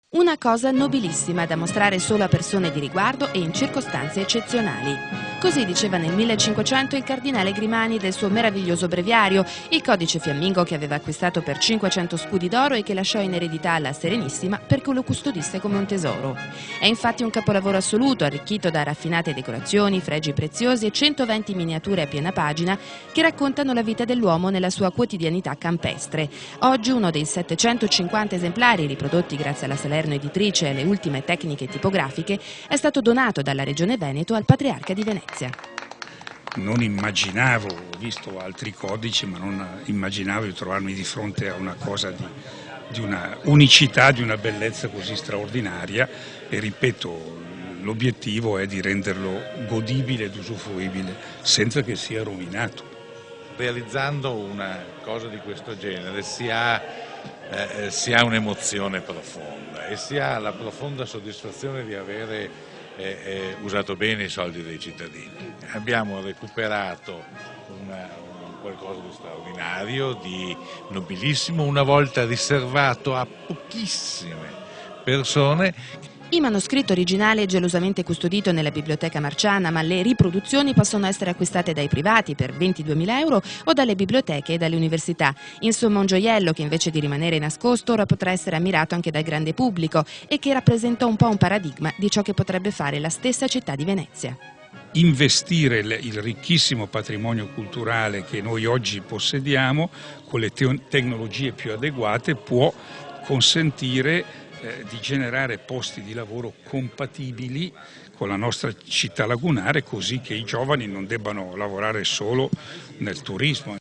Una cosa nobilissima da mostrare solo a persone di riguardo e in circostanze eccezionali. Così diceva nel 1500 il cardinale Grimani del suo meraviglioso breviario, il codice fiammingo che aveva acquistato per 500 scudi d'oro e che lasciò in eredità alla Serenissima perché lo custodisse come un tesoro. È infatti un capolavoro assoluto, arricchito da raffinate decorazioni, fregi preziosi e 120 miniature a piena pagina che raccontano la vita dell'uomo nella sua quotidianità campestre. Oggi uno dei 750 esemplari riprodotti grazie alla Salerno editrice e alle ultime tecniche tipografiche è stato donato dalla Regione Veneto al Patriarca di Venezia. Non immaginavo, ho visto altri codici, ma non immaginavo di trovarmi di fronte a una cosa di una unicità, di una bellezza così straordinaria e ripeto, l'obiettivo è di renderlo godibile ed usufruibile senza che sia rovinato. Realizzando una cosa di questo genere si ha un'emozione profonda e si ha la profonda soddisfazione di avere usato bene i soldi dei cittadini. Abbiamo recuperato qualcosa di straordinario, di nobilissimo, una volta riservato a pochissime persone. Il manoscritto originale è gelosamente custodito nella Biblioteca Marciana, ma le riproduzioni possono essere acquistate dai privati per 22.000 euro o dalle biblioteche e dalle università. Insomma, un gioiello che invece di rimanere nascosto ora potrà essere ammirato anche dal grande pubblico e che rappresenta un po' un paradigma di ciò che potrebbe fare la stessa città di Venezia. Investire il ricchissimo patrimonio culturale che noi oggi possediamo con le tecnologie più adeguate può consentire di generare posti di lavoro compatibili con la nostra città lagunare, così che i giovani non debbano lavorare solo nel turismo.